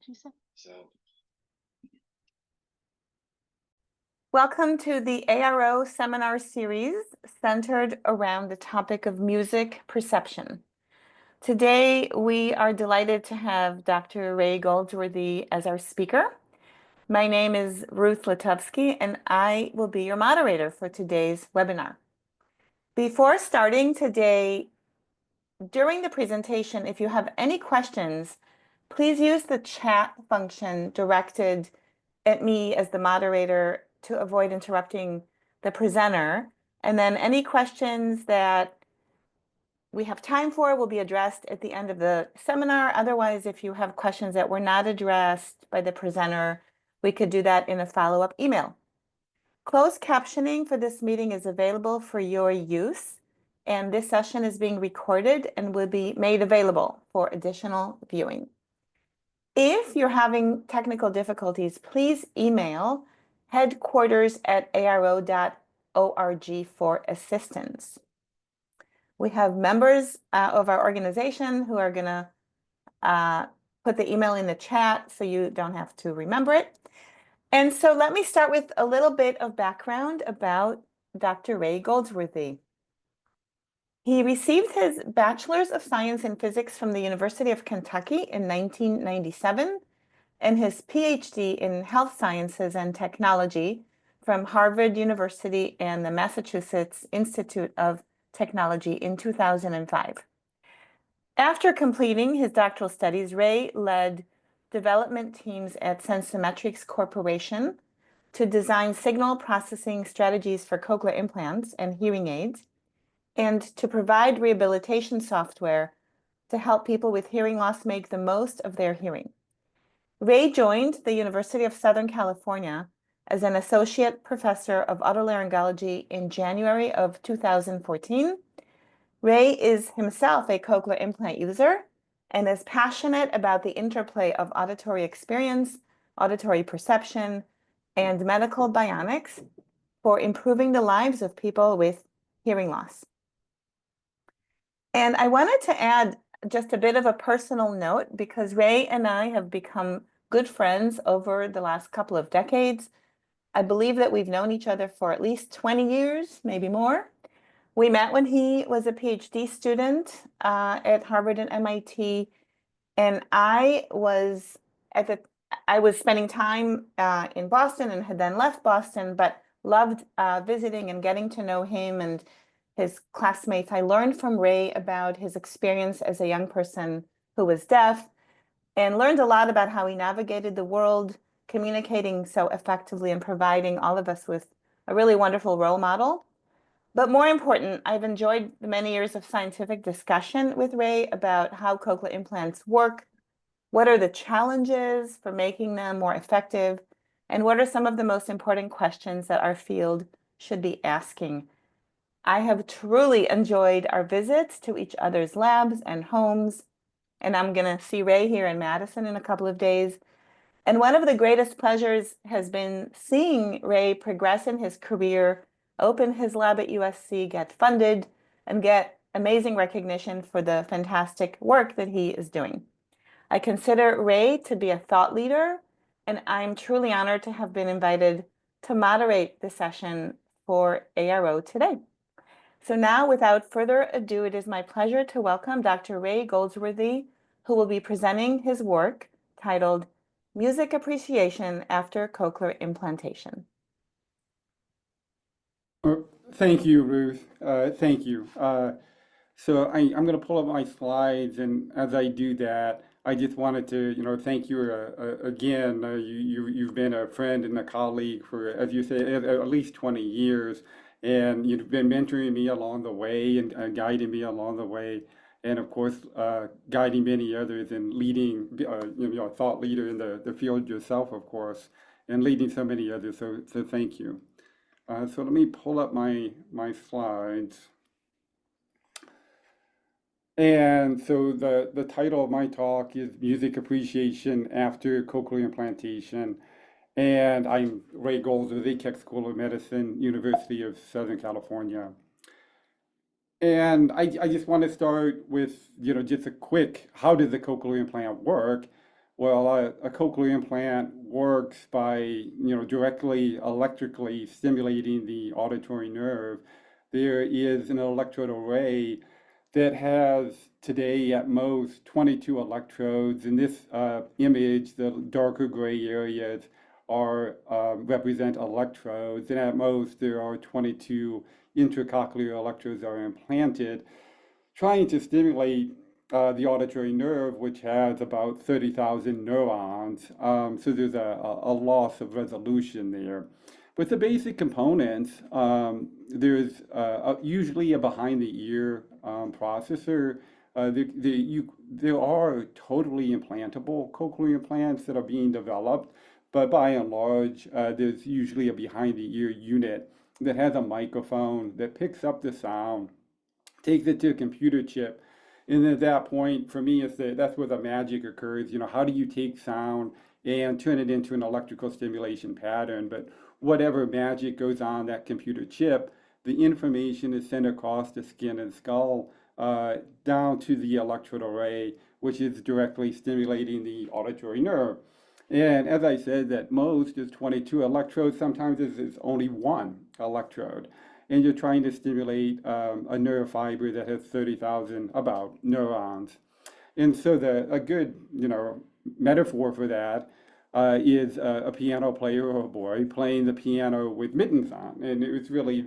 She said. Welcome to the ARO seminar series centered around the topic of music perception. Today, we are delighted to have Dr. Ray Goldsworthy as our speaker. My name is Ruth Latovsky, and I will be your moderator for today's webinar. Before starting today, during the presentation, if you have any questions, please use the chat function directed at me as the moderator to avoid interrupting the presenter. And then any questions that we have time for will be addressed at the end of the seminar. Otherwise, if you have questions that were not addressed by the presenter, we could do that in a follow-up email. Closed captioning for this meeting is available for your use, and this session is being recorded and will be made available for additional viewing. If you're having technical difficulties, please email headquarters@aro.org for assistance. We have members of our organization who are going to put the email in the chat so you don't have to remember it. And so let me start with a little bit of background about Dr. Ray Goldsworthy. He received his Bachelor's of Science in Physics from the University of Kentucky in 1997 and his PhD in Health Sciences and Technology from Harvard University and the Massachusetts Institute of Technology in 2005. After completing his doctoral studies, Ray led development teams at Sensometrics Corporation to design signal processing strategies for cochlear implants and hearing aids, and to provide rehabilitation software to help people with hearing loss make the most of their hearing. Ray joined the University of Southern California as an associate professor of otolaryngology in January of 2014. Ray is himself a cochlear implant user and is passionate about the interplay of auditory experience, auditory perception, and medical bionics for improving the lives of people with hearing loss. And I wanted to add just a bit of a personal note because Ray and I have become good friends over the last couple of decades. I believe that we've known each other for at least 20 years, maybe more. We met when he was a PhD student at Harvard and MIT, and I was spending time in Boston and had then left Boston, but loved visiting and getting to know him and his classmates. I learned from Ray about his experience as a young person who was deaf and learned a lot about how he navigated the world, communicating so effectively and providing all of us with a really wonderful role model. But more important, I've enjoyed the many years of scientific discussion with Ray about how cochlear implants work, what are the challenges for making them more effective, and what are some of the most important questions that our field should be asking. I have truly enjoyed our visits to each other's labs and homes, and I'm going to see Ray here in Madison in a couple of days. And one of the greatest pleasures has been seeing Ray progress in his career, open his lab at USC, get funded, and get amazing recognition for the fantastic work that he is doing. I consider Ray to be a thought leader, and I'm truly honored to have been invited to moderate the session for ARO today. So now, without further ado, it is my pleasure to welcome Dr. Ray Goldsworthy, who will be presenting his work titled Music Appreciation After Cochlear Implantation. Thank you, Ruth. Thank you. So I'm going to pull up my slides, and as I do that, I just wanted to, thank you again. You've been a friend and a colleague for, as you say, at least 20 years, and you've been mentoring me along the way and guiding me along the way, and of course, guiding many others and leading, a thought leader in the field yourself, of course, and leading so many others. So thank you. So let me pull up my slides. And so the title of my talk is Music Appreciation After Cochlear Implantation. And I'm Ray Goldsworthy, Keck School of Medicine, University of Southern California. And I just want to start with, just a quick, how does the cochlear implant work? Well, a cochlear implant works by, directly electrically stimulating the auditory nerve. There is an electrode array that has today at most 22 electrodes. In this image, the darker gray areas are represent electrodes, and at most there are 22 intracochlear electrodes are implanted, trying to stimulate the auditory nerve, which has about 30,000 neurons. So there's a loss of resolution there. But the basic components, there's usually a behind the ear processor. There are totally implantable cochlear implants that are being developed, but by and large, there's usually a behind the ear unit that has a microphone that picks up the sound, takes it to a computer chip. And at that point, for me, that's where the magic occurs. How do you take sound and turn it into an electrical stimulation pattern? But whatever magic goes on that computer chip, the information is sent across the skin and skull down to the electrode array, which is directly stimulating the auditory nerve. And as I said, that most is 22 electrodes. Sometimes it's only one electrode, and you're trying to stimulate a nerve fiber that has 30,000 about neurons. And so a good, metaphor for that is a piano player or a boy playing the piano with mittens on. And it was really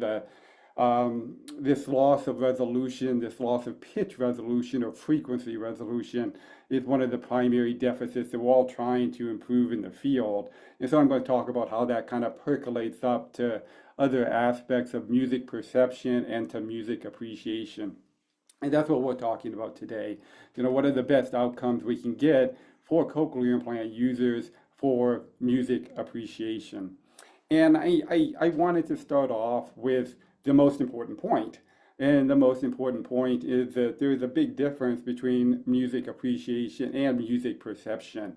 this loss of resolution, this loss of pitch resolution or frequency resolution is one of the primary deficits that we're all trying to improve in the field. And so I'm going to talk about how that kind of percolates up to other aspects of music perception and to music appreciation. And that's what we're talking about today. What are the best outcomes we can get for cochlear implant users for music appreciation? And I wanted to start off with the most important point. And the most important point is that there's a big difference between music appreciation and music perception.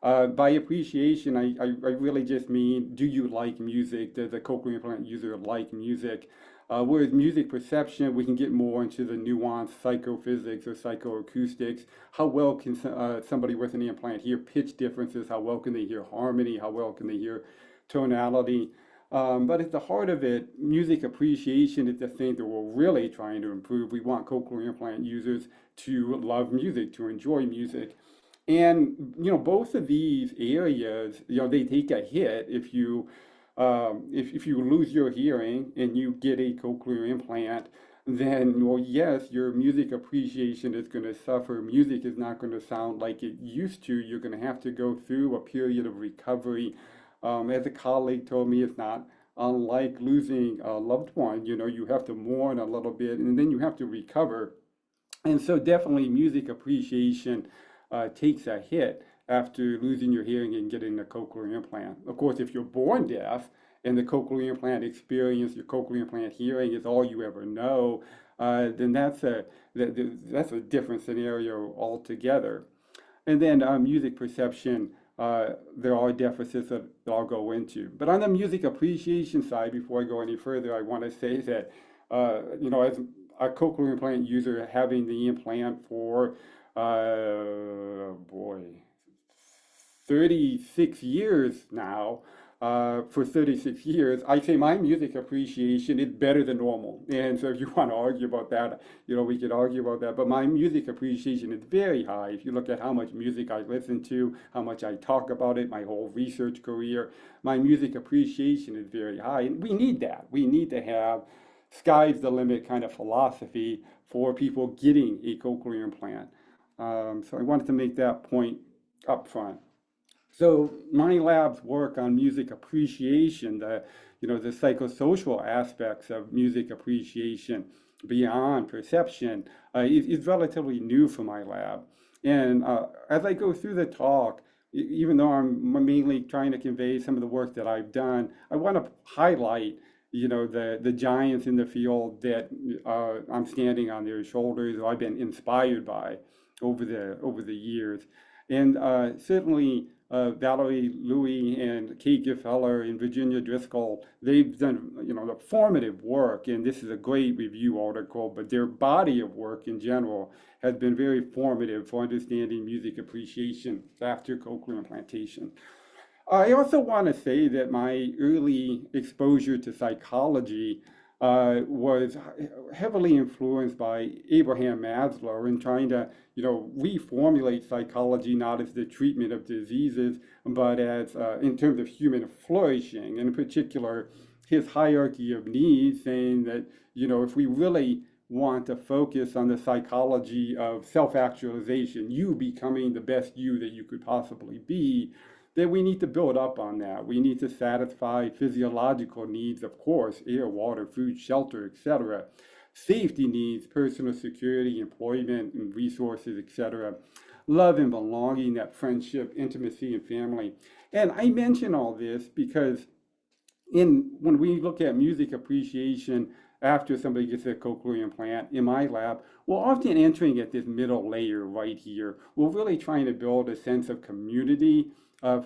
By appreciation, I really just mean, do you like music? Does a cochlear implant user like music? Whereas music perception, we can get more into the nuanced psychophysics or psychoacoustics. How well can somebody with an implant hear pitch differences? How well can they hear harmony? How well can they hear tonality? But at the heart of it, music appreciation is the thing that we're really trying to improve. We want cochlear implant users to love music, to enjoy music. And, both of these areas, they take a hit if you lose your hearing and you get a cochlear implant. Then, well, yes, your music appreciation is going to suffer. Music is not going to sound like it used to. You're going to have to go through a period of recovery. As a colleague told me, it's not unlike losing a loved one. You have to mourn a little bit and then you have to recover. And so definitely music appreciation takes a hit after losing your hearing and getting a cochlear implant. Of course, if you're born deaf and the cochlear implant experience, your cochlear implant hearing is all you ever know, then that's a different scenario altogether. And then music perception, there are deficits that I'll go into. But on the music appreciation side, before I go any further, I want to say that, as a cochlear implant user having the implant for, 36 years now, for 36 years, I say my music appreciation is better than normal. And so if you want to argue about that, we could argue about that. But my music appreciation is very high. If you look at how much music I listen to, how much I talk about it, my whole research career, my music appreciation is very high. And we need that. We need to have sky's the limit kind of philosophy for people getting a cochlear implant. So I wanted to make that point up front. So my lab's work on music appreciation, the psychosocial aspects of music appreciation beyond perception, is relatively new for my lab. And as I go through the talk, even though I'm mainly trying to convey some of the work that I've done, I want to highlight the giants in the field that I'm standing on their shoulders, or I've been inspired by over the years. And certainly Valerie Louie and Kate Giffeller and Virginia Driscoll, they've done, the formative work, and this is a great review article, but their body of work in general has been very formative for understanding music appreciation after cochlear implantation. I also want to say that my early exposure to psychology was heavily influenced by Abraham Maslow in trying to, reformulate psychology not as the treatment of diseases, but as in terms of human flourishing. And in particular, his hierarchy of needs, saying that, if we really want to focus on the psychology of self-actualization, you becoming the best you that you could possibly be, then we need to build up on that. We need to satisfy physiological needs, of course, air, water, food, shelter, etc. Safety needs, personal security, employment and resources, etc. Love and belonging, that friendship, intimacy, and family. And I mention all this because when we look at music appreciation after somebody gets a cochlear implant in my lab, we're often entering at this middle layer right here. We're really trying to build a sense of community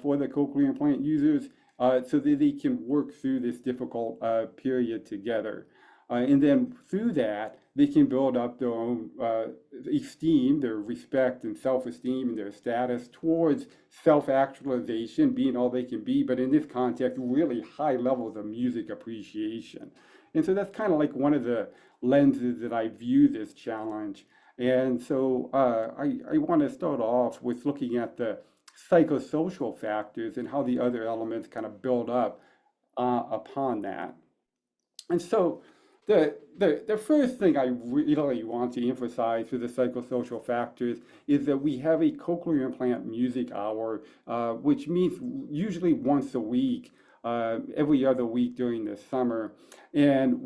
for the cochlear implant users so that they can work through this difficult period together. And then through that, they can build up their own esteem, their respect and self-esteem and their status towards self-actualization, being all they can be, but in this context, really high levels of music appreciation. And so that's kind of like one of the lenses that I view this challenge. And so I want to start off with looking at the psychosocial factors and how the other elements kind of build up upon that. And so the first thing I really want to emphasize for the psychosocial factors is that we have a cochlear implant music hour, which meets usually once a week, every other week during the summer. And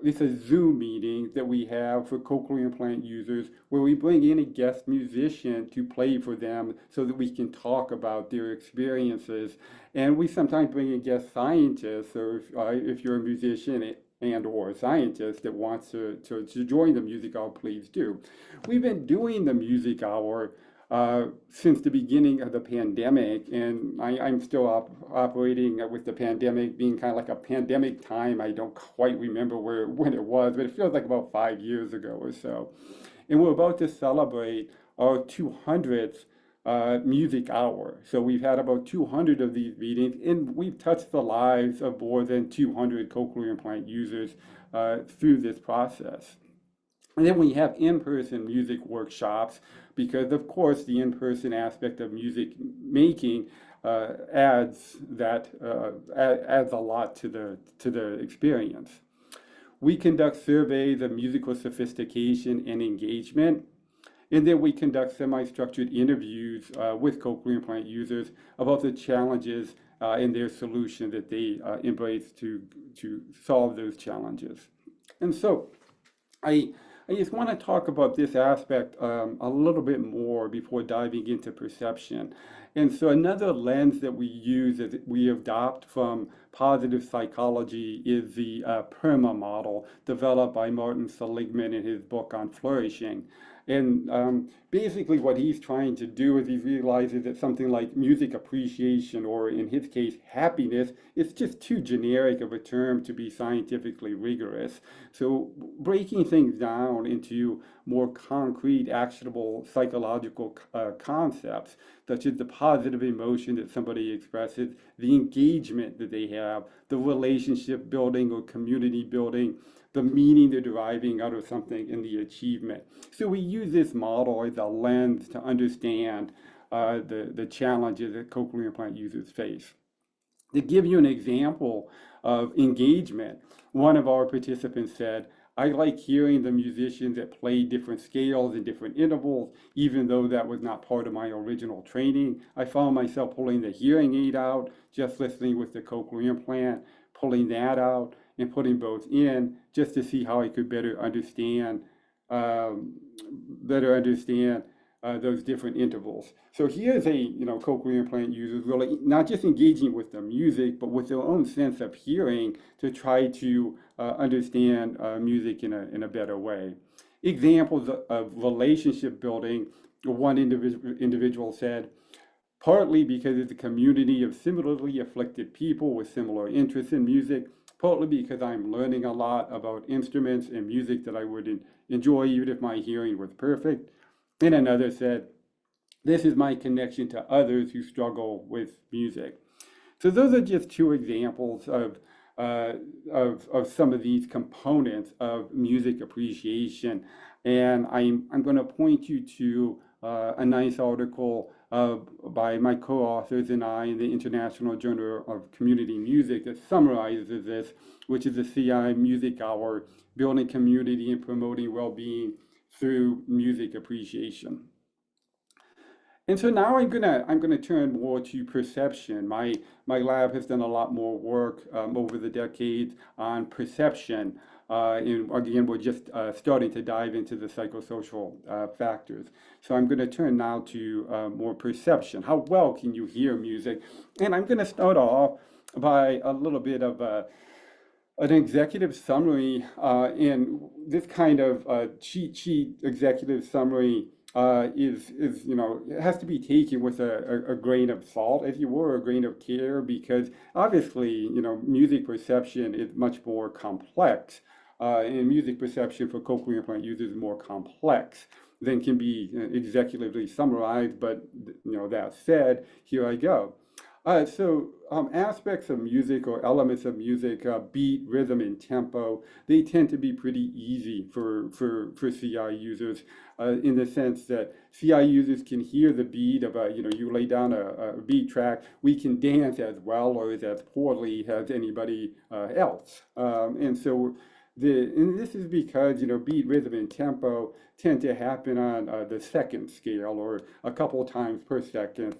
it's a Zoom meeting that we have for cochlear implant users where we bring in a guest musician to play for them so that we can talk about their experiences. And we sometimes bring in guest scientists, or if you're a musician and or a scientist that wants to join the music hour, please do. We've been doing the music hour since the beginning of the pandemic, and I'm still operating with the pandemic being kind of like a pandemic time. I don't quite remember when it was, but it feels like about 5 years ago or so. And we're about to celebrate our 200th music hour. So we've had about 200 of these meetings, and we've touched the lives of more than 200 cochlear implant users through this process. And then we have in-person music workshops because, of course, the in-person aspect of music making adds a lot to the experience. We conduct surveys of musical sophistication and engagement, and then we conduct semi-structured interviews with cochlear implant users about the challenges and their solution that they embrace to solve those challenges. And so I just want to talk about this aspect a little bit more before diving into perception. And so another lens that we use, that we adopt from positive psychology, is the PERMA model developed by Martin Seligman in his book on flourishing. And basically what he's trying to do is he realizes that something like music appreciation, or in his case, happiness, is just too generic of a term to be scientifically rigorous. So breaking things down into more concrete, actionable psychological concepts, such as the positive emotion that somebody expresses, the engagement that they have, the relationship building or community building, the meaning they're deriving out of something, and the achievement. So we use this model as a lens to understand the challenges that cochlear implant users face. To give you an example of engagement, one of our participants said, "I like hearing the musicians that play different scales and different intervals, even though that was not part of my original training. I found myself pulling the hearing aid out, just listening with the cochlear implant, pulling that out, and putting both in just to see how I could better understand those different intervals." So here's a cochlear implant user really not just engaging with the music, but with their own sense of hearing to try to understand music in a better way. Examples of relationship building: one individual said, partly because it's a community of similarly afflicted people with similar interests in music, partly because I'm learning a lot about instruments and music that I would enjoy even if my hearing was perfect. And another said, this is my connection to others who struggle with music. So those are just two examples uh, of some of these components of music appreciation. And I'm going to point you to a nice article by my co-authors and I in the International Journal of Community Music that summarizes this, which is the CI Music Hour, building community and promoting well-being through music appreciation. And so now I'm gonna turn more to perception. My lab has done a lot more work over the decades on perception. And again, we're just starting to dive into the psychosocial factors. So I'm going to turn now to more perception. How well can you hear music? And I'm going to start off by a little bit of an executive summary, and this kind of cheat sheet executive summary is it has to be taken with a grain of salt, as you were, a grain of care, because obviously music perception is much more complex, and music perception for cochlear implant users is more complex than can be executively summarized. But that said, here I go. Aspects of music or elements of music, beat, rhythm, and tempo, they tend to be pretty easy for CI users in the sense that CI users can hear the beat of you lay down a beat track, we can dance as well or as poorly as anybody else. And this is because beat, rhythm, and tempo tend to happen on the second scale or a couple times per second.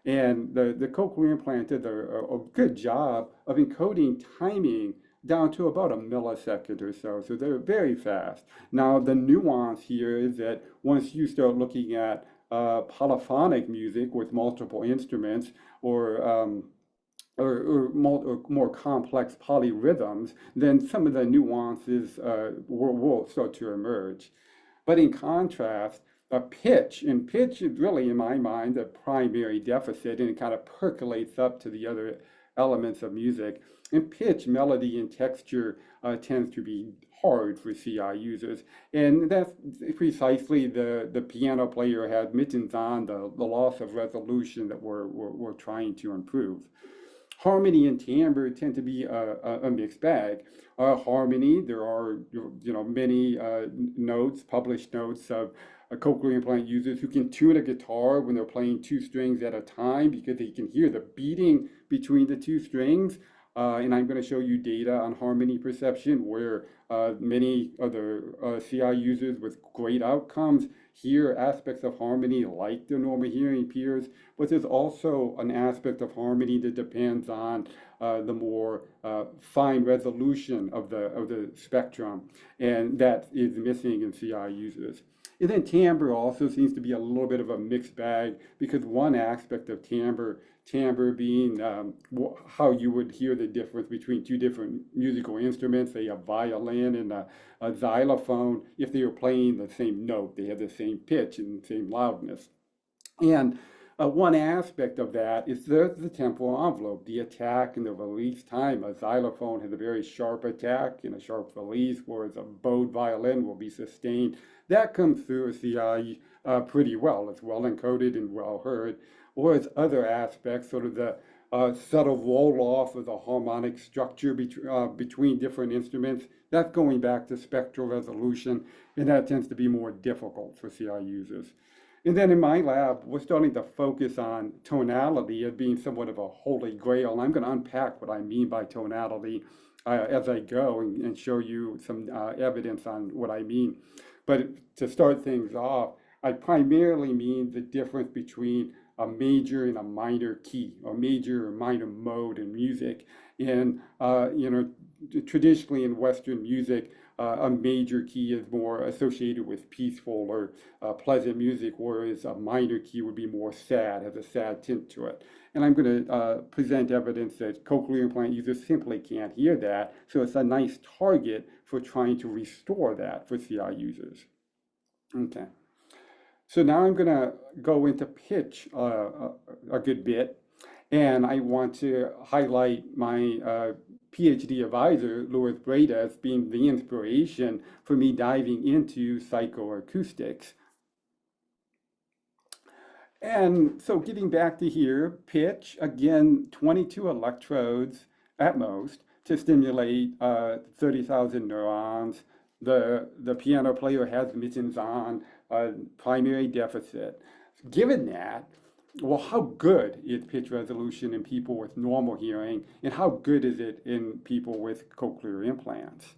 And the cochlear implant did a good job of encoding timing down to about a millisecond or so. So they're very fast. Now, the nuance here is that once you start looking at polyphonic music with multiple instruments or more complex polyrhythms, then some of the nuances will start to emerge. But in contrast, pitch is really, in my mind, the primary deficit, and it kind of percolates up to the other elements of music. And pitch, melody, and texture tends to be hard for CI users. And that's precisely the piano player had mittens on, the loss of resolution that we're trying to improve. Harmony and timbre tend to be a mixed bag. Harmony, there are many notes, published notes of cochlear implant users who can tune a guitar when they're playing two strings at a time because they can hear the beating between the two strings. And I'm going to show you data on harmony perception where many other CI users with great outcomes hear aspects of harmony like their normal hearing peers, but there's also an aspect of harmony that depends on the more fine resolution of the spectrum, and that is missing in CI users. And then timbre also seems to be a little bit of a mixed bag because one aspect of timbre being how you would hear the difference between two different musical instruments, say a violin and a xylophone, if they were playing the same note, they have the same pitch and same loudness. And one aspect of that is the temporal envelope, the attack and the release time. A xylophone has a very sharp attack and a sharp release, whereas a bowed violin will be sustained. That comes through a CI pretty well. It's well encoded and well heard. Whereas other aspects, sort of the subtle roll-off of the harmonic structure between different instruments, that's going back to spectral resolution, and that tends to be more difficult for CI users. And then in my lab, we're starting to focus on tonality as being somewhat of a holy grail, and I'm going to unpack what I mean by tonality as I go and show you some evidence on what I mean. But to start things off, I primarily mean the difference between a major and a minor key, or major or minor mode in music. And traditionally in Western music, a major key is more associated with peaceful or pleasant music, whereas a minor key would be more sad, has a sad tint to it. And I'm going to present evidence that cochlear implant users simply can't hear that, so it's a nice target for trying to restore that for CI users. Okay. So now I'm going to go into pitch a good bit, and I want to highlight my PhD advisor, Louis Breda, as being the inspiration for me diving into psychoacoustics. And so getting back to here, pitch, again, 22 electrodes at most to stimulate 30,000 neurons. The piano player has mittens on, primary deficit. Given that, well, how good is pitch resolution in people with normal hearing, and how good is it in people with cochlear implants?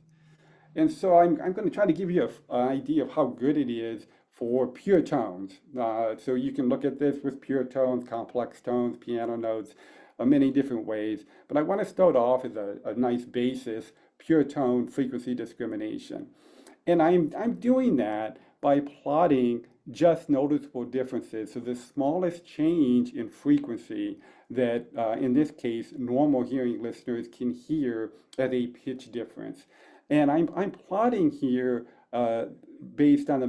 And so I'm going to try to give you an idea of how good it is for pure tones. So you can look at this with pure tones, complex tones, piano notes, many different ways. But I want to start off as a nice basis, pure tone frequency discrimination. And I'm doing that by plotting just noticeable differences. So the smallest change in frequency that, in this case, normal hearing listeners can hear as a pitch difference. And I'm plotting here based on the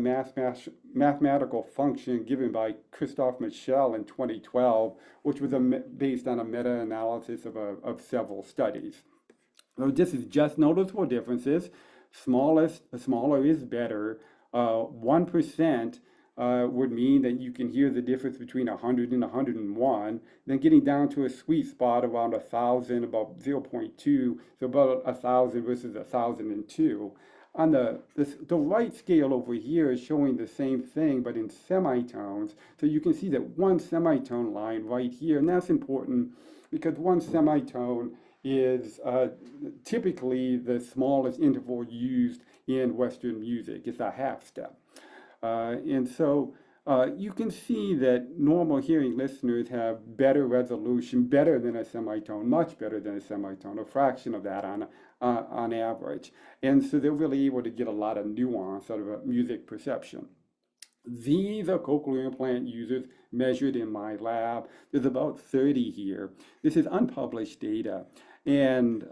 mathematical function given by Christophe Michel in 2012, which was based on a meta-analysis of several studies. So this is just noticeable differences. Smaller is better. 1% would mean that you can hear the difference between 100 and 101. Then getting down to a sweet spot around 1,000, about 0.2, so about 1,000 versus 1,002. On the right scale over here is showing the same thing, but in semitones. So you can see that one semitone line right here, and that's important because one semitone is typically the smallest interval used in Western music. It's a half step. And so you can see that normal hearing listeners have better resolution, better than a semitone, much better than a semitone, a fraction of that on average. And so they're really able to get a lot of nuance out of a music perception. These are cochlear implant users measured in my lab. There's about 30 here. This is unpublished data. And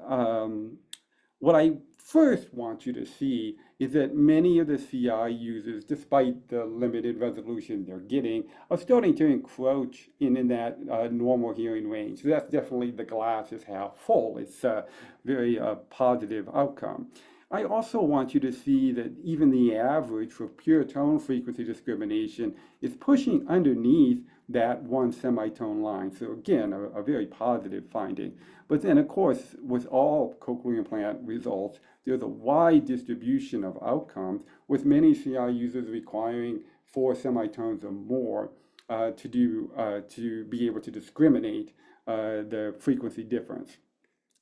what I first want you to see is that many of the CI users, despite the limited resolution they're getting, are starting to encroach in that normal hearing range. So that's definitely the glass is half full. It's a very positive outcome. I also want you to see that even the average for pure tone frequency discrimination is pushing underneath that one semitone line. So again, a very positive finding. But then, of course, with all cochlear implant results, there's a wide distribution of outcomes, with many CI users requiring 4 semitones or more to be able to discriminate the frequency difference.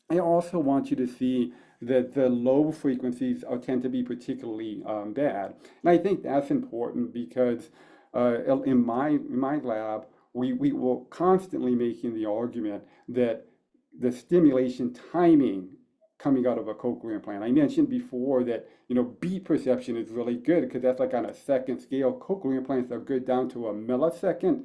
I also want you to see that the low frequencies tend to be particularly bad. And I think that's important because in my lab, we were constantly making the argument that the stimulation timing coming out of a cochlear implant. I mentioned before that, beat perception is really good because that's like on a second scale. Cochlear implants are good down to a millisecond.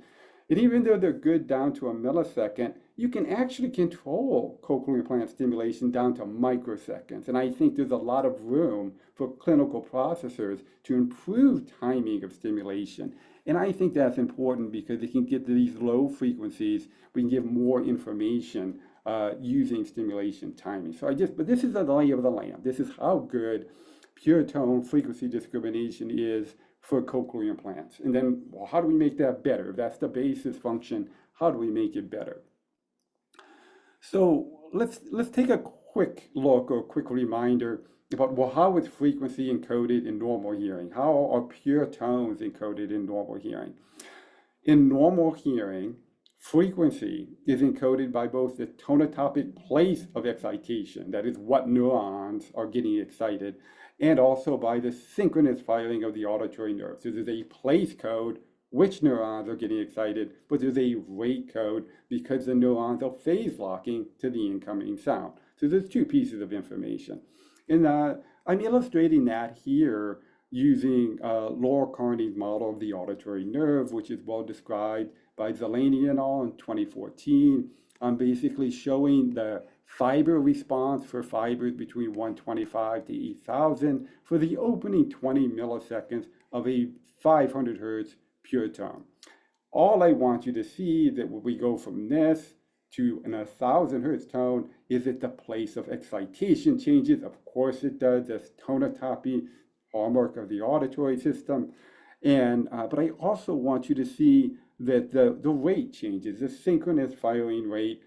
And even though they're good down to a millisecond, you can actually control cochlear implant stimulation down to microseconds. And I think there's a lot of room for clinical processors to improve timing of stimulation. And I think that's important because they can get to these low frequencies, we can give more information using stimulation timing. But this is the lay of the land. This is how good pure tone frequency discrimination is for cochlear implants. And then, well, how do we make that better? If that's the basis function, how do we make it better? So let's take a quick look or a quick reminder about, well, how is frequency encoded in normal hearing? How are pure tones encoded in normal hearing? In normal hearing, frequency is encoded by both the tonotopic place of excitation, that is what neurons are getting excited, and also by the synchronous firing of the auditory nerve. So there's a place code, which neurons are getting excited, but there's a rate code because the neurons are phase locking to the incoming sound. So there's 2 pieces of information. And I'm illustrating that here using Laura Carney's model of the auditory nerve, which is well described by Zeleny et al. In 2014. I'm basically showing the fiber response for fibers between 125 to 8,000 for the opening 20 milliseconds of a 500 hertz pure tone. All I want you to see that when we go from this to an 1,000 hertz tone is that the place of excitation changes. Of course it does. That's tonotopy, hallmark of the auditory system. And but I also want you to see that the rate changes. The synchronous firing rate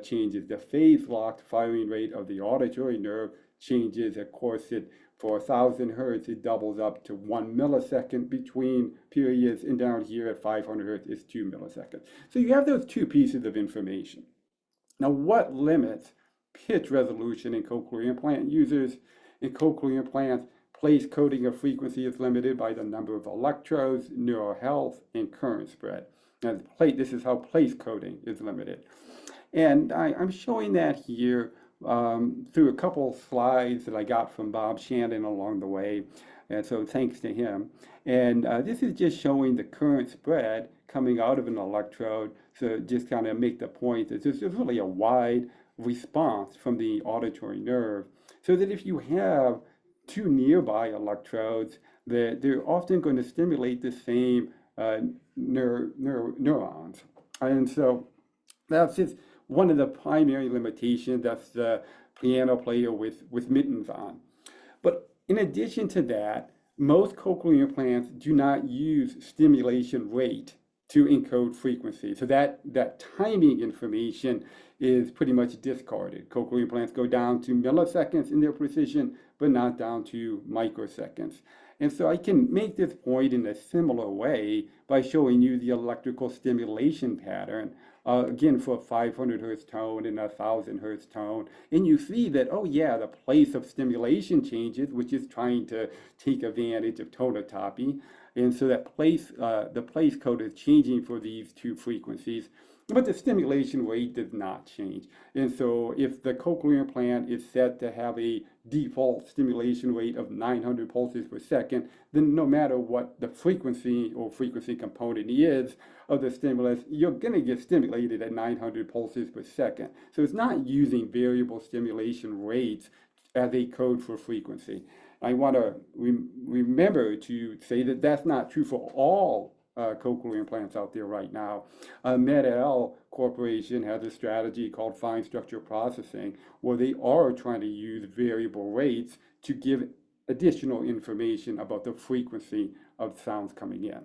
changes. The phase-locked firing rate of the auditory nerve changes. Of course, for 1,000 hertz, it doubles up to 1 millisecond between periods, and down here at 500 hertz is 2 milliseconds. So you have those two pieces of information. Now, what limits pitch resolution in cochlear implant users? In cochlear implants, place coding of frequency is limited by the number of electrodes, neural health, and current spread. Now, this is how place coding is limited. And I'm showing that here through a couple slides that I got from Bob Shannon along the way. And so thanks to him. And this is just showing the current spread coming out of an electrode. So just kind of make the point that there's really a wide response from the auditory nerve. So that if you have two nearby electrodes, that they're often going to stimulate the same neurons. And so that's just one of the primary limitations. That's the piano player with mittens on. But in addition to that, most cochlear implants do not use stimulation rate to encode frequency. So that timing information is pretty much discarded. Cochlear implants go down to milliseconds in their precision, but not down to microseconds. And so I can make this point in a similar way by showing you the electrical stimulation pattern, again for a 500 hertz tone and a 1,000 hertz tone. And you see that, oh yeah, the place of stimulation changes, which is trying to take advantage of tonotopy. And so that the place code is changing for these two frequencies, but the stimulation rate does not change. And so if the cochlear implant is set to have a default stimulation rate of 900 pulses per second, then no matter what the frequency or frequency component is of the stimulus, you're going to get stimulated at 900 pulses per second. So it's not using variable stimulation rates as a code for frequency. I want to remember to say that that's not true for all cochlear implants out there right now. Raymond L Corporation has a strategy called fine structure processing, where they are trying to use variable rates to give additional information about the frequency of sounds coming in.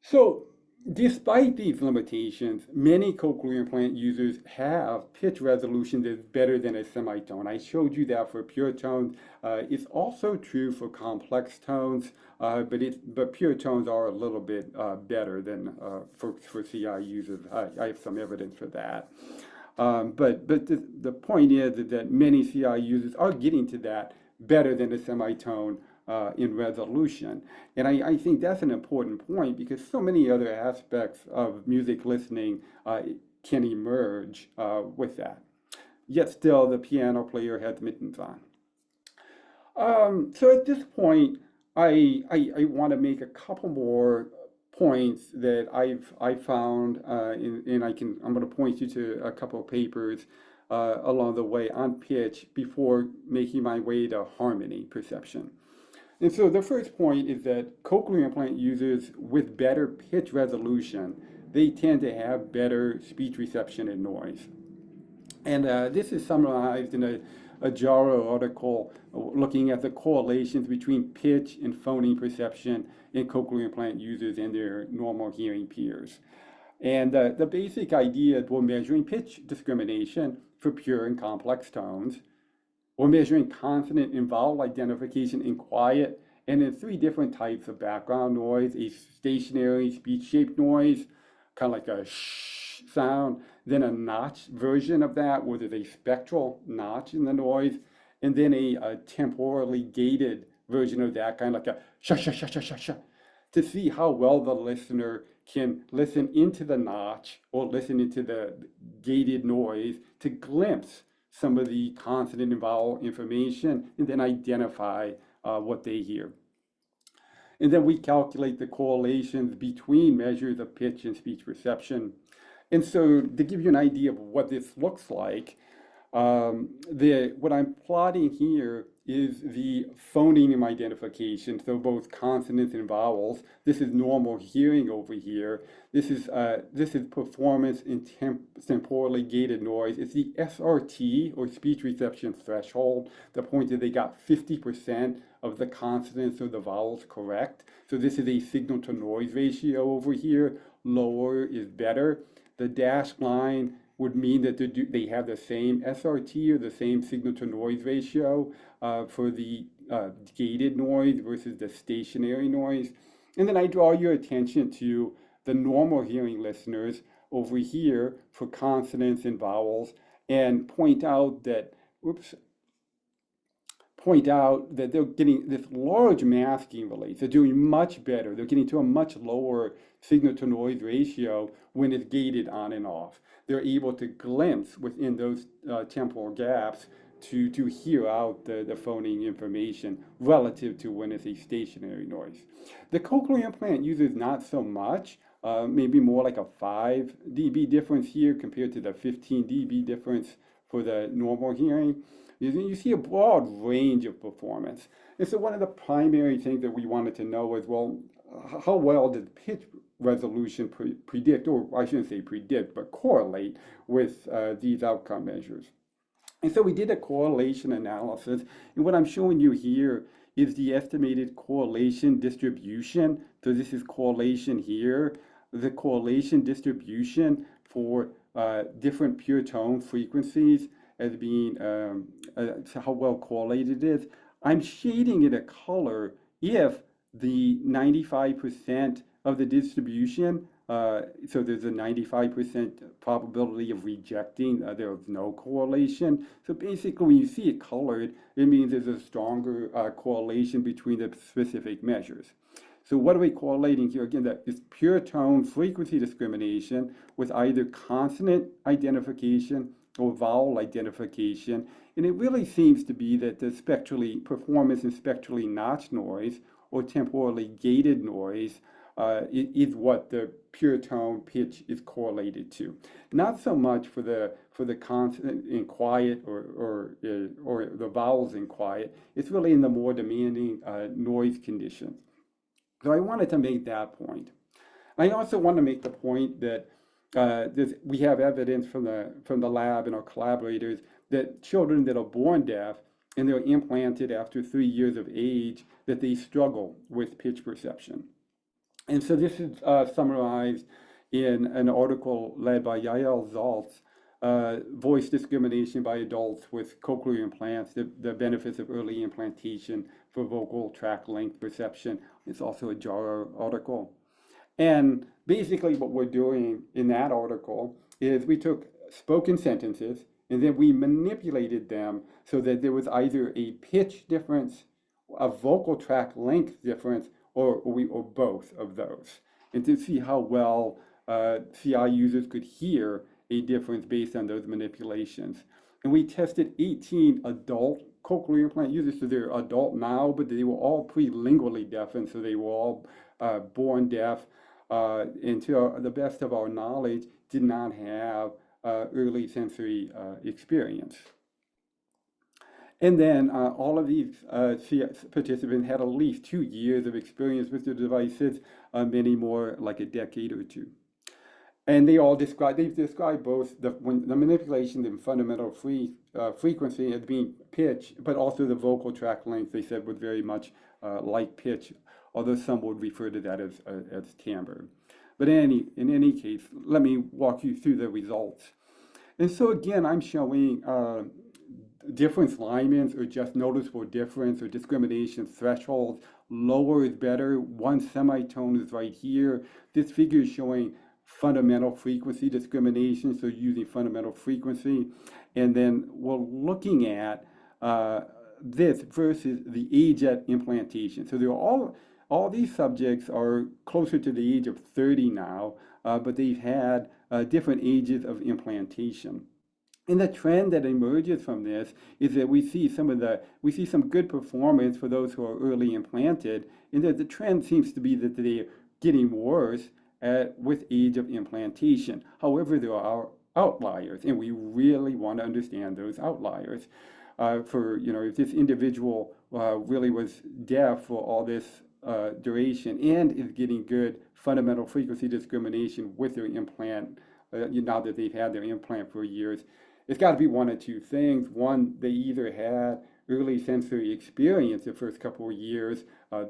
So despite these limitations, many cochlear implant users have pitch resolution that's better than a semitone. I showed you that for pure tones. It's also true for complex tones, but pure tones are a little bit better than for CI users. I have some evidence for that. But the point is that many CI users are getting to that better than a semitone in resolution. And I think that's an important point because so many other aspects of music listening can emerge with that. Yet still, the piano player has mittens on. So at this point, I want to make a couple more points that I've found, and I'm going to point you to a couple of papers along the way on pitch before making my way to harmony perception. And so the first point is that cochlear implant users with better pitch resolution, they tend to have better speech reception and noise. And this is summarized in a JARO article looking at the correlations between pitch and phoneme perception in cochlear implant users and their normal hearing peers. And the basic idea is we're measuring pitch discrimination for pure and complex tones. We're measuring consonant and vowel identification in quiet and in three different types of background noise: a stationary speech-shaped noise, kind of like a shh sound, then a notch version of that where there's a spectral notch in the noise, and then a temporally gated version of that, kind of like a sha sha sha sha sha sha, to see how well the listener can listen into the notch or listen into the gated noise to glimpse some of the consonant and vowel information and then identify what they hear. And then we calculate the correlations between measures of pitch and speech perception. And so to give you an idea of what this looks like, What I'm plotting here is the phoneme identification, so both consonants and vowels. This is normal hearing over here. This is performance in temporally gated noise. It's the SRT, or speech reception threshold, the point that they got 50% of the consonants or the vowels correct. So this is a signal to noise ratio over here. Lower is better. The dashed line would mean that they have the same SRT, or the same signal to noise ratio for the gated noise versus the stationary noise. And then I draw your attention to the normal hearing listeners over here for consonants and vowels, and point out that they're getting this large masking release. They're doing much better. They're getting to a much lower signal to noise ratio when it's gated on and off. They're able to glimpse within those temporal gaps to hear out the phoneme information relative to when it's a stationary noise. The cochlear implant uses not so much, maybe more like a 5 dB difference here compared to the 15 dB difference for the normal hearing. You see a broad range of performance. And so one of the primary things that we wanted to know was, well, how well did pitch resolution predict, or I shouldn't say predict, but correlate with these outcome measures? And so we did a correlation analysis, and what I'm showing you here is the estimated correlation distribution. So this is correlation here, the correlation distribution for different pure tone frequencies as being how well correlated it is. I'm shading it a color if the 95% of the distribution, so there's a 95% probability of rejecting, there's no correlation. So basically when you see it colored, it means there's a stronger correlation between the specific measures. So what are we correlating here? Again, that is pure tone frequency discrimination with either consonant identification or vowel identification. And it really seems to be that the performance in spectrally notched noise or temporally gated noise is what the pure tone pitch is correlated to. Not so much for the consonant in quiet or the vowels in quiet. It's really in the more demanding noise conditions. So I wanted to make that point. I also want to make the point that we have evidence from the lab and our collaborators that children that are born deaf and they're implanted after 3 years of age, that they struggle with pitch perception. And so this is summarized in an article led by Yael Zaltz, Voice Discrimination by Adults with Cochlear Implants, the Benefits of Early Implantation for Vocal Tract Length Perception. It's also a JARA article. And basically what we're doing in that article is we took spoken sentences and then we manipulated them so that there was either a pitch difference, a vocal tract length difference, or both of those, and to see how well CI users could hear a difference based on those manipulations. And we tested 18 adult cochlear implant users, so they're adult now, but they were all pre-lingually deafened, so they were all born deaf, and to the best of our knowledge, did not have early sensory experience. And then all of these participants had at least 2 years of experience with the devices, many more like a decade or two. And they've described both the manipulation and fundamental frequency as being pitch, but also the vocal tract length, they said, was very much like pitch, although some would refer to that as timbre. But in any case, let me walk you through the results. And so again, I'm showing difference lineaments or just noticeable difference or discrimination thresholds. Lower is better. One semitone is right here. This figure is showing fundamental frequency discrimination, so using fundamental frequency. And then we're looking at this versus the age at implantation. So they're all these subjects are closer to the age of 30 now, but they've had different ages of implantation. And the trend that emerges from this is that we see some good performance for those who are early implanted, and that the trend seems to be that they're getting worse with age of implantation. However, there are outliers, and we really want to understand those outliers. If this individual really was deaf for all this duration and is getting good fundamental frequency discrimination with their implant, now that they've had their implant for years, it's got to be one of two things. One, they either had early sensory experience the first couple of years that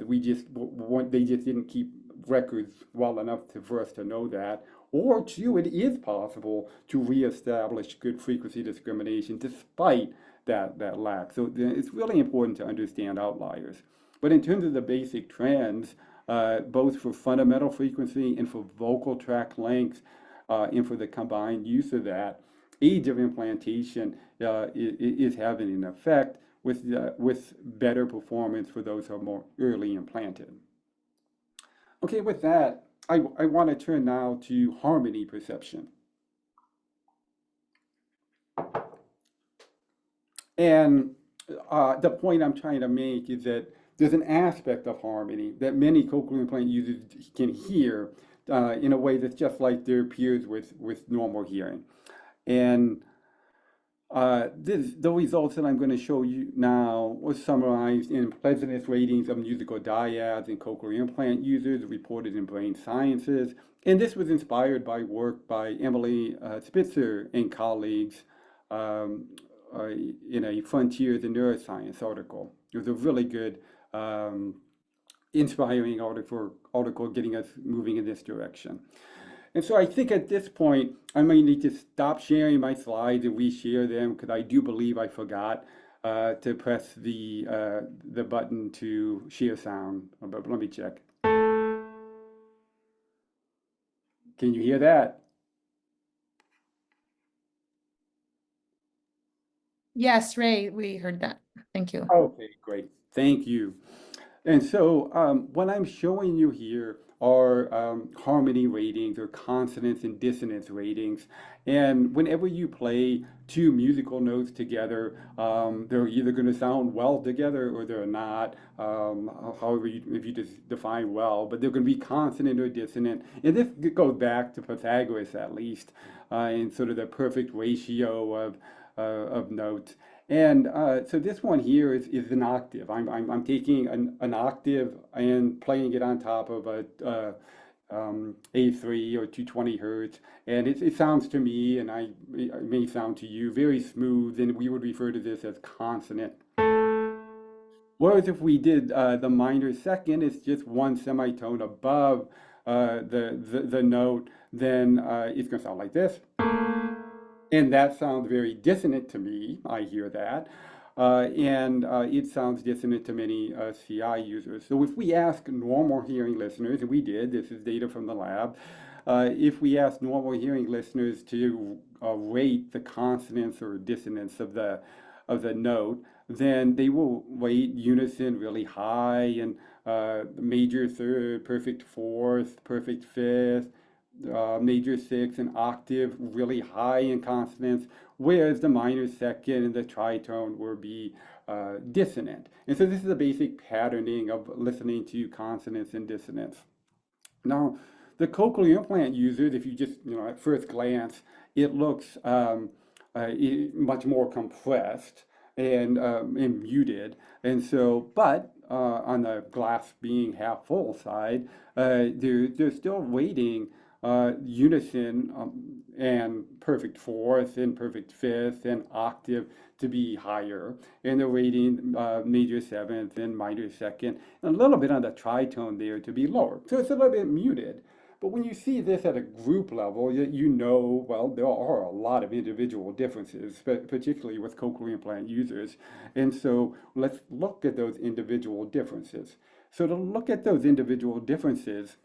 they just didn't keep records well enough for us to know that. Or two, it is possible to reestablish good frequency discrimination despite that lack. So it's really important to understand outliers. But in terms of the basic trends, both for fundamental frequency and for vocal tract length, and for the combined use of that, age of implantation is having an effect with better performance for those who are more early implanted. Okay, with that, I want to turn now to harmony perception. And the point I'm trying to make is that there's an aspect of harmony that many cochlear implant users can hear in a way that's just like their peers with normal hearing. And the results that I'm going to show you now were summarized in pleasantness ratings of musical dyads in cochlear implant users reported in Brain Sciences. And this was inspired by work by Emily Spitzer and colleagues in a Frontiers in Neuroscience article. It was a really good, inspiring article getting us moving in this direction. And so I think at this point, I might need to stop sharing my slides and reshare them because I do believe I forgot to press the button to share sound. But let me check. Can you hear that? Yes, Ray, we heard that. Thank you. Okay, great. Thank you. And so what I'm showing you here are harmony ratings or consonance and dissonance ratings. And whenever you play two musical notes together, they're either going to sound well together or they're not, however, if you just define well, but they're going to be consonant or dissonant. And this goes back to Pythagoras, at least, in sort of the perfect ratio of notes. And so this one here is an octave. I'm taking an octave and playing it on top of a A3 or 220 hertz, and it sounds to me, and it may sound to you, very smooth, and we would refer to this as consonant. Whereas if we did the minor second, it's just one semitone above the note, then it's going to sound like this. And that sounds very dissonant to me. I hear that. And it sounds dissonant to many CI users. So if we ask normal hearing listeners, and we did, this is data from the lab, if we ask normal hearing listeners to rate the consonance or dissonance of the note, then they will rate unison really high and major third, perfect fourth, perfect fifth, major sixth, and octave really high in consonance, whereas the minor second and the tritone will be dissonant. And so this is a basic patterning of listening to consonance and dissonance. Now, the cochlear implant users, if you just, at first glance, it looks much more compressed and muted. And so, but on the glass being half full side, they're still rating unison and perfect fourth and perfect fifth and octave to be higher, and they're rating major seventh and minor second, and a little bit on the tritone there to be lower. So it's a little bit muted. But when you see this at a group level, well, there are a lot of individual differences, particularly with cochlear implant users. And so let's look at those individual differences. So to look at those individual differences,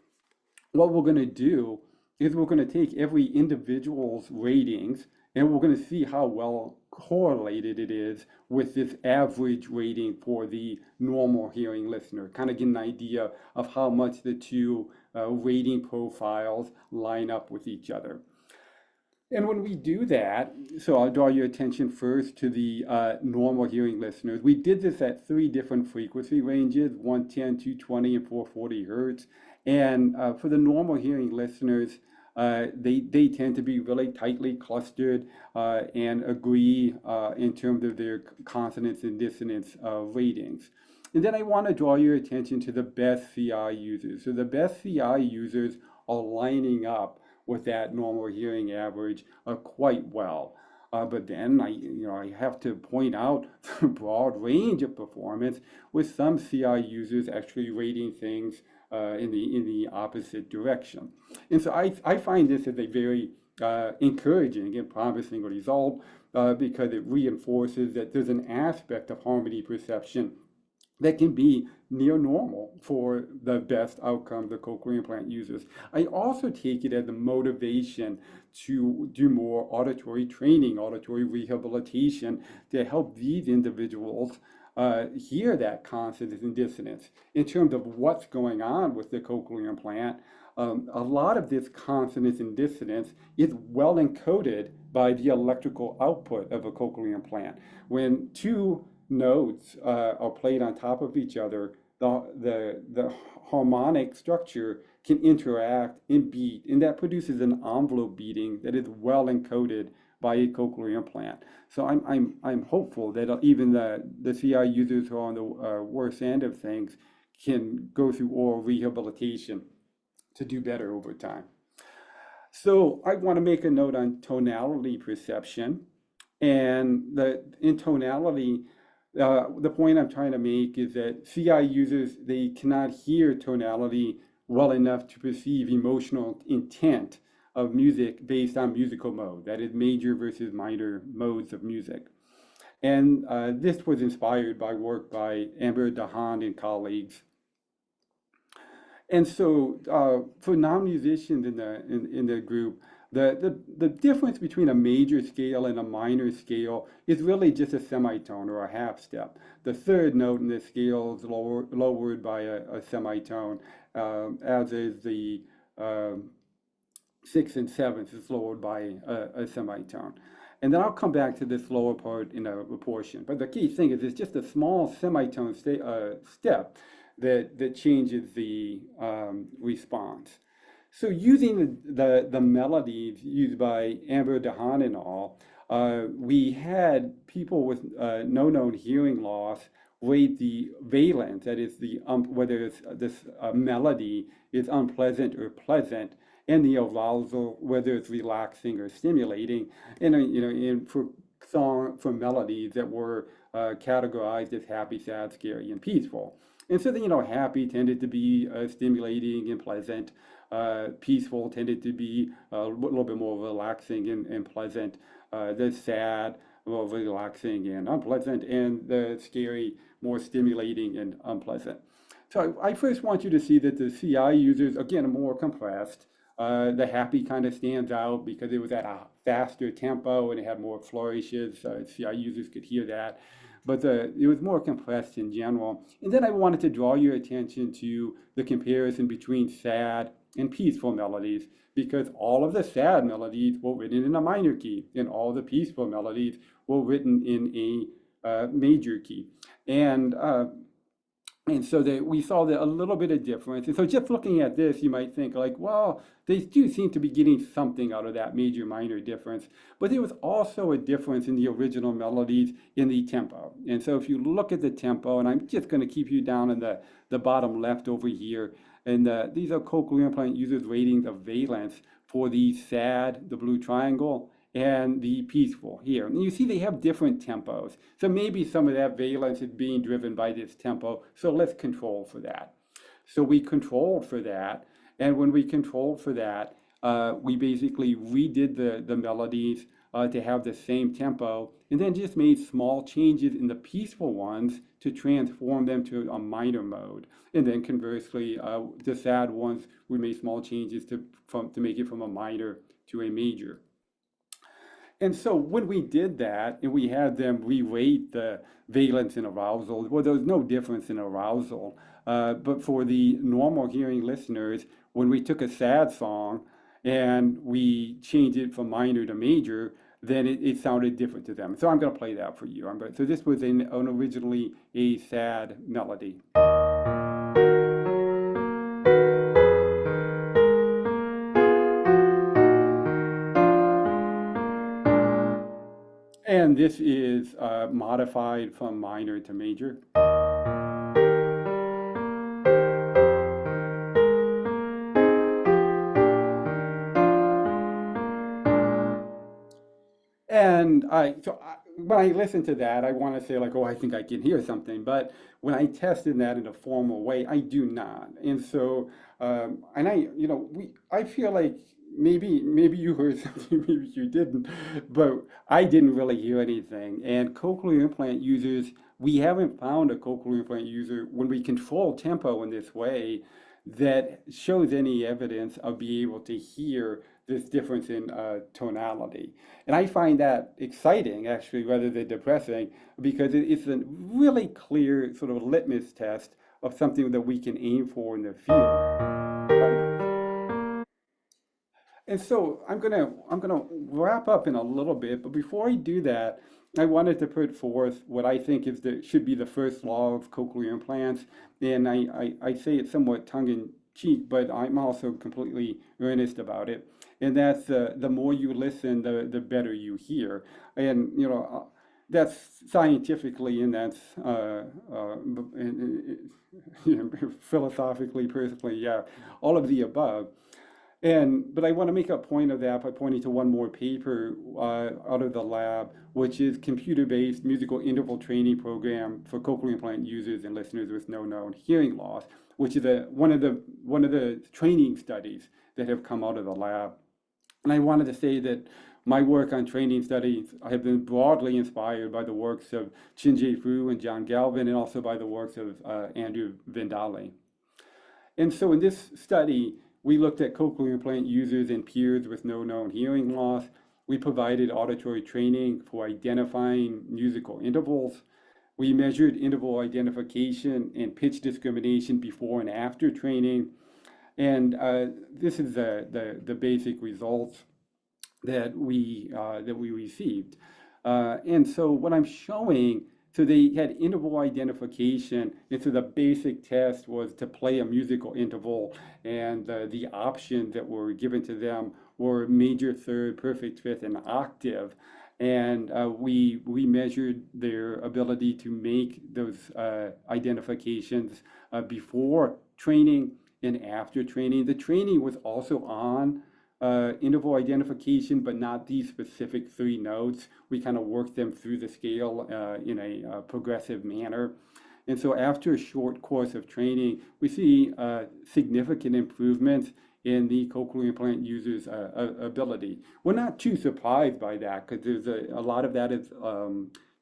what we're going to do is we're going to take every individual's ratings and we're going to see how well correlated it is with this average rating for the normal hearing listener, kind of get an idea of how much the two rating profiles line up with each other. And when we do that, so I'll draw your attention first to the normal hearing listeners. We did this at 3 different frequency ranges, 110, 220, and 440 hertz. And for the normal hearing listeners, they tend to be really tightly clustered and agree in terms of their consonance and dissonance ratings. And then I want to draw your attention to the best CI users. So the best CI users are lining up with that normal hearing average quite well. But then I have to point out the broad range of performance, with some CI users actually rating things in the opposite direction. And so I find this as a very encouraging and promising result because it reinforces that there's an aspect of harmony perception that can be near normal for the best outcome the cochlear implant users. I also take it as a motivation to do more auditory training, auditory rehabilitation to help these individuals hear that consonance and dissonance. In terms of what's going on with the cochlear implant, a lot of this consonance and dissonance is well encoded by the electrical output of a cochlear implant. When two notes are played on top of each other, the harmonic structure can interact and beat, and that produces an envelope beating that is well encoded by a cochlear implant. So I'm hopeful that even the CI users who are on the worst end of things can go through oral rehabilitation to do better over time. So I want to make a note on tonality perception, and in tonality, the point I'm trying to make is that CI users, they cannot hear tonality well enough to perceive emotional intent of music based on musical mode, that is major versus minor modes of music. And this was inspired by work by Amber Dahan and colleagues. And so for non-musicians in the group, the difference between a major scale and a minor scale is really just a semitone or a half step. The third note in the scale is lowered by a semitone, as is the sixth and seventh is lowered by a semitone. And then I'll come back to this lower part in a portion. But the key thing is it's just a small semitone step that changes the response. So using the melodies used by Amber Dahan and all, we had people with no known hearing loss rate the valence, that is whether it's this melody is unpleasant or pleasant, and the arousal, whether it's relaxing or stimulating, and for melodies that were categorized as happy, sad, scary, and peaceful. And so happy tended to be stimulating and pleasant. Peaceful tended to be a little bit more relaxing and pleasant. The sad, more relaxing and unpleasant, and the scary, more stimulating and unpleasant. So I first want you to see that the CI users, again, are more compressed. The happy kind of stands out because it was at a faster tempo and it had more flourishes. CI users could hear that. But it was more compressed in general. And then I wanted to draw your attention to the comparison between sad and peaceful melodies, because all of the sad melodies were written in a minor key, and all the peaceful melodies were written in a major key. And so we saw that a little bit of difference. And so just looking at this, you might think like, well, they do seem to be getting something out of that major minor difference. But there was also a difference in the original melodies in the tempo. And so if you look at the tempo, and I'm just going to keep you down in the bottom left over here, and these are cochlear implant users' ratings of valence for the sad, the blue triangle, and the peaceful here. And you see they have different tempos. So maybe some of that valence is being driven by this tempo. So let's control for that. So we controlled for that. And when we controlled for that, we basically redid the melodies to have the same tempo, and then just made small changes in the peaceful ones to transform them to a minor mode. And then conversely, the sad ones, we made small changes to make it from a minor to a major. And so when we did that, and we had them re-rate the valence and arousal, well, there was no difference in arousal. But for the normal hearing listeners, when we took a sad song and we changed it from minor to major, then it sounded different to them. So I'm going to play that for you. So this was originally a sad melody. this is modified from minor to major. And when I listen to that, I want to say like, oh, I think I can hear something. But when I tested that in a formal way, I do not. And so, I feel like maybe you heard something, maybe you didn't, but I didn't really hear anything. And cochlear implant users, we haven't found a cochlear implant user when we control tempo in this way that shows any evidence of being able to hear this difference in tonality. And I find that exciting, actually, rather than depressing, because it's a really clear sort of litmus test of something that we can aim for in the field. And so I'm gonna wrap up in a little bit, but before I do that, I wanted to put forth what I think should be the first law of cochlear implants, and I say it somewhat tongue in cheek, but I'm also completely earnest about it, and that's the more you listen, the better you hear, and that's scientifically and that's philosophically, personally, yeah, all of the above. But I want to make a point of that by pointing to one more paper out of the lab, which is computer-based musical interval training program for cochlear implant users and listeners with no known hearing loss, which is one of the training studies that have come out of the lab. And I wanted to say that my work on training studies have been broadly inspired by the works of Chin-Jae Fu and John Galvin, and also by the works of Andrew Vindale. And so in this study, we looked at cochlear implant users and peers with no known hearing loss. We provided auditory training for identifying musical intervals. We measured interval identification and pitch discrimination before and after training. And this is the basic results that we received. And so what I'm showing, so they had interval identification, and so the basic test was to play a musical interval, and the options that were given to them were major third, perfect fifth, and octave. And we measured their ability to make those identifications before training and after training. The training was also on interval identification, but not these specific 3 notes. We kind of worked them through the scale in a progressive manner. And so after a short course of training, we see significant improvements in the cochlear implant user's ability. We're not too surprised by that, because there's a lot of that is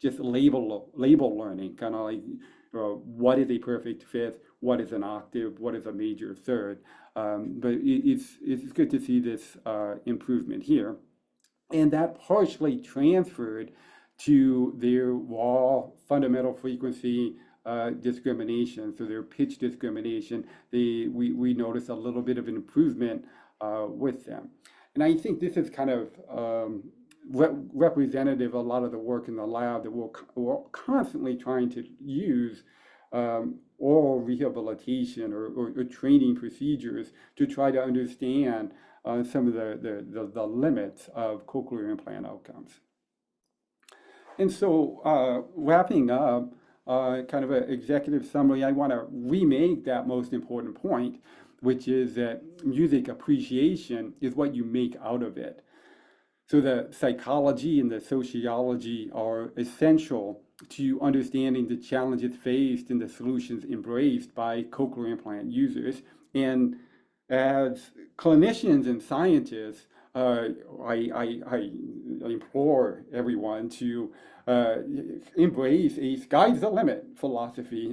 just label learning, kind of like what is a perfect fifth, what is an octave, what is a major third. But it's good to see this improvement here. And that partially transferred to their raw fundamental frequency discrimination, so their pitch discrimination. We noticed a little bit of an improvement with them. And I think this is kind of representative of a lot of the work in the lab that we're constantly trying to use oral rehabilitation or training procedures to try to understand some of the limits of cochlear implant outcomes. And so wrapping up, kind of an executive summary, I want to remake that most important point, which is that music appreciation is what you make out of it. So the psychology and the sociology are essential to understanding the challenges faced and the solutions embraced by cochlear implant users. And as clinicians and scientists, I implore everyone to embrace a sky's the limit philosophy.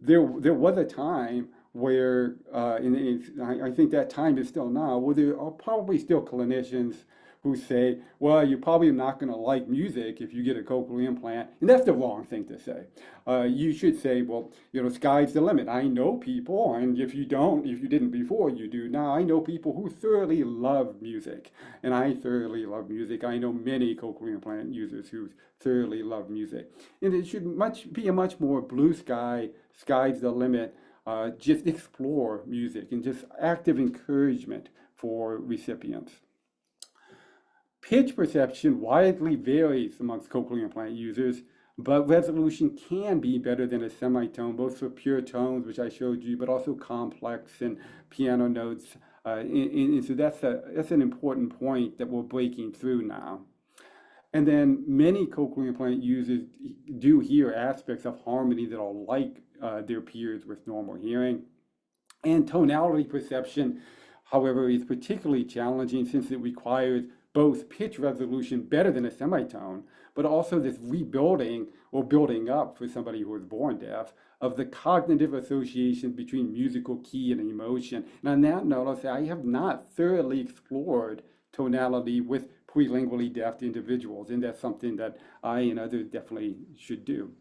There was a time where, I think that time is still now, where there are probably still clinicians who say, well, you're probably not going to like music if you get a cochlear implant. And that's the wrong thing to say. You should say, well, sky's the limit. I know people, and if you didn't before, you do now. I know people who thoroughly love music, and I thoroughly love music. I know many cochlear implant users who thoroughly love music. And it should be a much more blue sky, sky's the limit, just explore music and just active encouragement for recipients. Pitch perception widely varies amongst cochlear implant users, but resolution can be better than a semitone, both for pure tones, which I showed you, but also complex and piano notes. And so that's an important point that we're breaking through now. And then many cochlear implant users do hear aspects of harmony that are like their peers with normal hearing. And tonality perception, however, is particularly challenging since it requires both pitch resolution better than a semitone, but also this rebuilding or building up for somebody who was born deaf of the cognitive associations between musical key and emotion. And on that note, I'll say I have not thoroughly explored tonality with prelingually deaf individuals, and that's something that I and others definitely should do.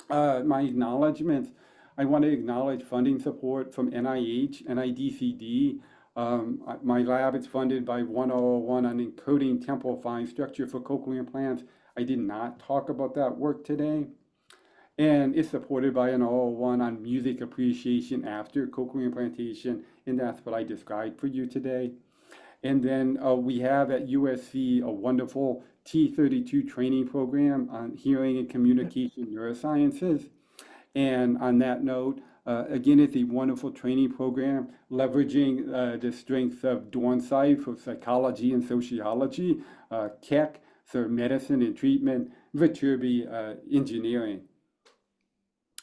My acknowledgments. I want to acknowledge funding support from NIH, NIDCD. My lab is funded by 1001 on encoding temporal fine structure for cochlear implants. I did not talk about that work today. And it's supported by an 001 on music appreciation after cochlear implantation, and that's what I described for you today. And then we have at USC a wonderful T32 training program on hearing and communication neurosciences. And on that note, again, it's a wonderful training program leveraging the strengths of Dornsife for psychology and sociology, Keck for medicine and treatment, Viterbi engineering.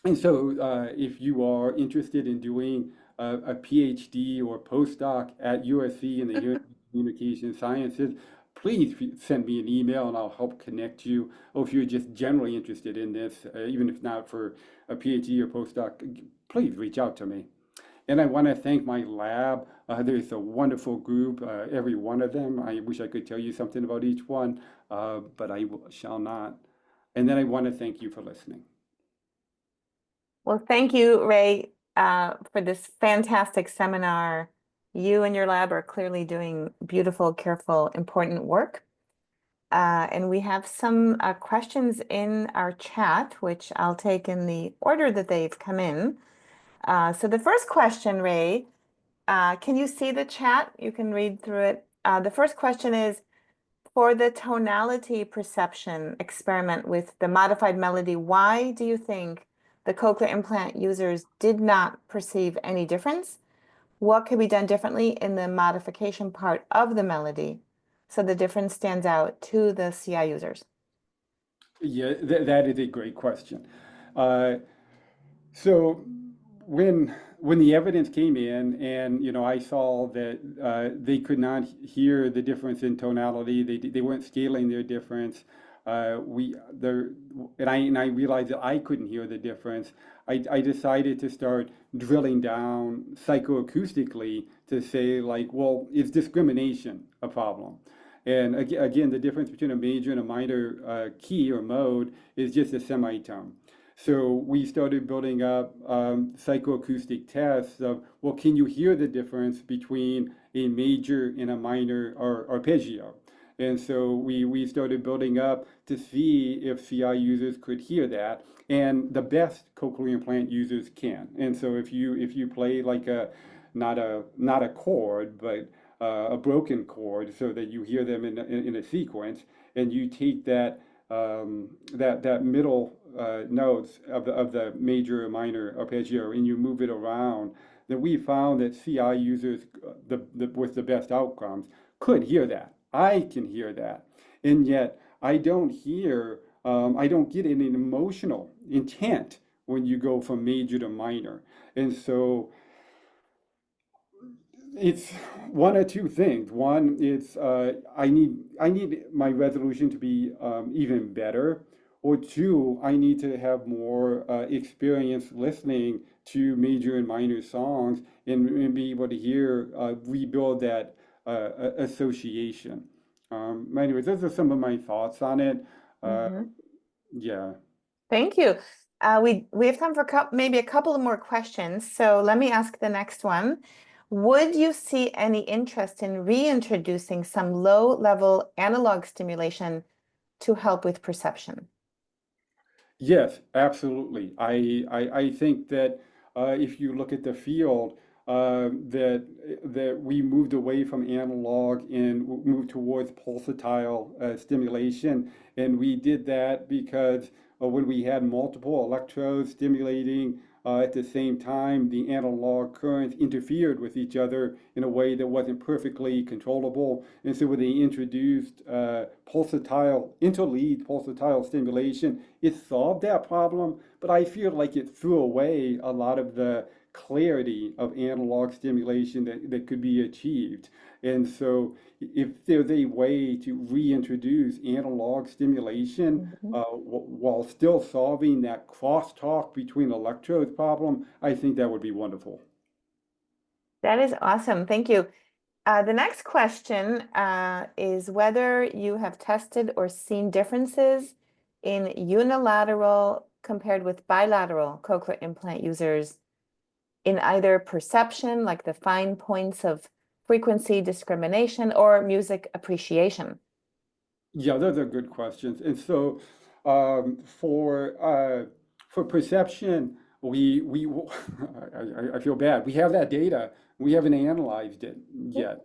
And so if you are interested in doing a PhD or postdoc at USC in the hearing and communication sciences, please send me an email and I'll help connect you. Or if you're just generally interested in this, even if not for a PhD or postdoc, please reach out to me. And I want to thank my lab. There's a wonderful group, every one of them. I wish I could tell you something about each one, but I shall not. And then I want to thank you for listening. Well, thank you, Ray, for this fantastic seminar. You and your lab are clearly doing beautiful, careful, important work. And we have some questions in our chat, which I'll take in the order that they've come in. So the first question, Ray, can you see the chat? You can read through it. The first question is, for the tonality perception experiment with the modified melody, why do you think the cochlear implant users did not perceive any difference? What could be done differently in the modification part of the melody so the difference stands out to the CI users? Yeah, that is a great question. So when the evidence came in, and I saw that they could not hear the difference in tonality, they weren't scaling their difference. And I realized that I couldn't hear the difference. I decided to start drilling down psychoacoustically to say, like, well, is discrimination a problem? And again, the difference between a major and a minor key or mode is just a semitone. So we started building up psychoacoustic tests of, well, can you hear the difference between a major and a minor arpeggio? And so we started building up to see if CI users could hear that, and the best cochlear implant users can. And so if you play like not a chord, but a broken chord, so that you hear them in a sequence, and you take that middle notes of the major or minor arpeggio and you move it around, then we found that CI users with the best outcomes could hear that. I can hear that, and yet I don't get any emotional intent when you go from major to minor. And so it's one of two things. One is I need my resolution to be even better, or two, I need to have more experience listening to major and minor songs and be able to rebuild that association. Anyways, those are some of my thoughts on it. Yeah. Thank you. We have time for maybe a couple of more questions. So let me ask the next one. Would you see any interest in reintroducing some low-level analog stimulation to help with perception? Yes, absolutely. I think that if you look at the field, that we moved away from analog and moved towards pulsatile stimulation. And we did that because when we had multiple electrodes stimulating at the same time, the analog currents interfered with each other in a way that wasn't perfectly controllable. And so when they introduced interlead pulsatile stimulation, it solved that problem, but I feel like it threw away a lot of the clarity of analog stimulation that could be achieved. And so if there's a way to reintroduce analog stimulation while still solving that crosstalk between electrodes problem, I think that would be wonderful. That is awesome. Thank you. The next question is whether you have tested or seen differences in unilateral compared with bilateral cochlear implant users in either perception, like the fine points of frequency discrimination, or music appreciation. Yeah, those are good questions. And so for perception, we I feel bad. We have that data. We haven't analyzed it yet.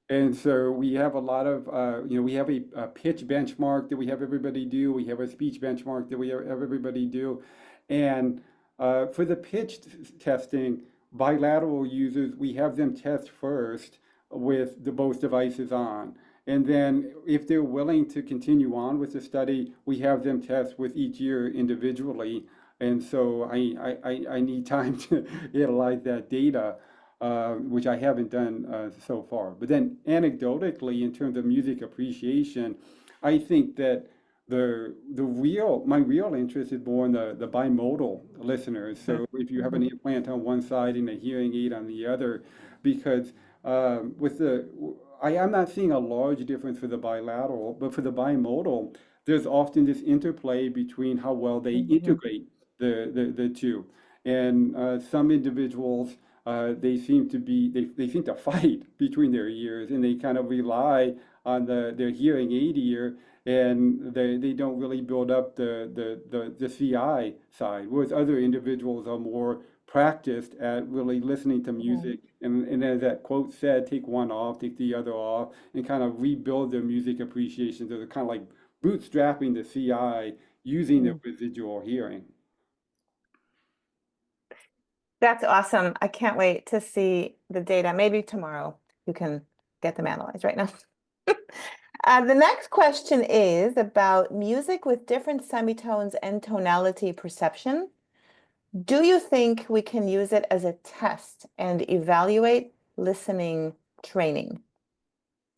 And so we have a lot of, we have a pitch benchmark that we have everybody do. We have a speech benchmark that we have everybody do. And for the pitch testing, bilateral users, we have them test first with both devices on. And then if they're willing to continue on with the study, we have them test with each ear individually. And so I need time to analyze that data, which I haven't done so far. But then anecdotally, in terms of music appreciation, I think that my real interest is more in the bimodal listeners. So if you have an implant on one side and a hearing aid on the other, because I'm not seeing a large difference for the bilateral, but for the bimodal, there's often this interplay between how well they integrate the two. And some individuals, they seem to fight between their ears, and they kind of rely on their hearing aid ear, and they don't really build up the CI side, whereas other individuals are more practiced at really listening to music, and as that quote said, take one off, take the other off, and kind of rebuild their music appreciation. So they're kind of like bootstrapping the CI using their residual hearing. That's awesome. I can't wait to see the data. Maybe tomorrow you can get them analyzed right now. The next question is about music with different semitones and tonality perception. Do you think we can use it as a test and evaluate listening training?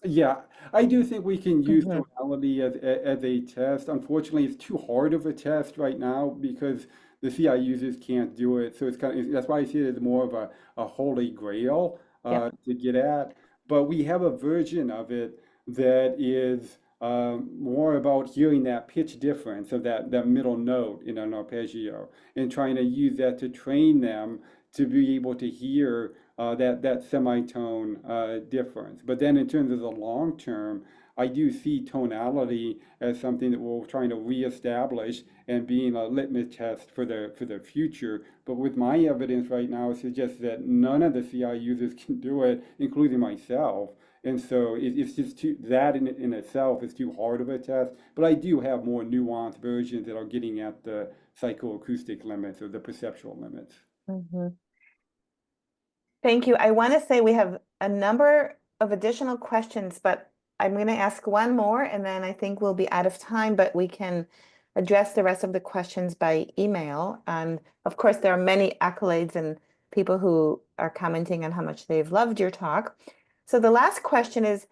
Yeah, I do think we can use tonality as a test. Unfortunately, it's too hard of a test right now because the CI users can't do it. So that's why I see it as more of a holy grail to get at. But we have a version of it that is more about hearing that pitch difference of that middle note in an arpeggio and trying to use that to train them to be able to hear that semitone difference. But then in terms of the long term, I do see tonality as something that we're trying to reestablish and being a litmus test for the future. But with my evidence right now, it suggests that none of the CI users can do it, including myself. And so it's just that in itself is too hard of a test. But I do have more nuanced versions that are getting at the psychoacoustic limits or the perceptual limits. Thank you. I want to say we have a number of additional questions, but I'm going to ask one more, and then I think we'll be out of time, but we can address the rest of the questions by email. And of course, there are many accolades and people who are commenting on how much they've loved your talk. So the last question is,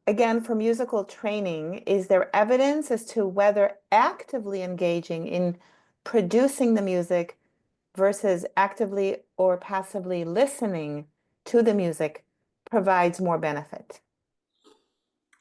again, for musical training, is there evidence as to whether actively engaging in producing the music versus actively or passively listening to the music provides more benefit?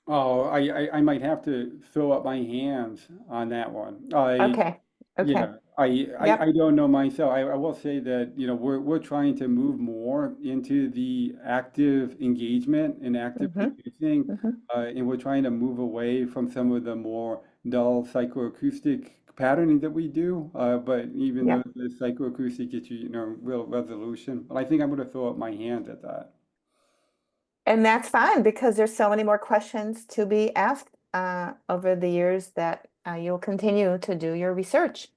Oh, I might have to throw up my hands on that one. Okay. Yeah, I don't know myself. I will say that, we're trying to move more into the active engagement and active producing, and we're trying to move away from some of the more dull psychoacoustic patterning that we do, but even Yeah. though the psychoacoustic gets you, real resolution. But I think I'm going to throw up my hand at that. And that's fine because there's so many more questions to be asked over the years that you'll continue to do your research.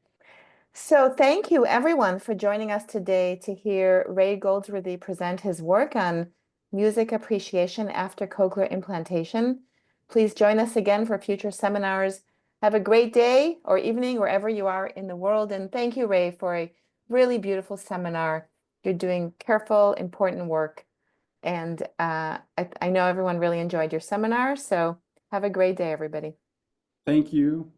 So thank you everyone for joining us today to hear Ray Goldsworthy present his work on music appreciation after cochlear implantation. Please join us again for future seminars. Have a great day or evening wherever you are in the world. And thank you, Ray, for a really beautiful seminar. You're doing careful, important work. And I know everyone really enjoyed your seminar. So have a great day, everybody. Thank you.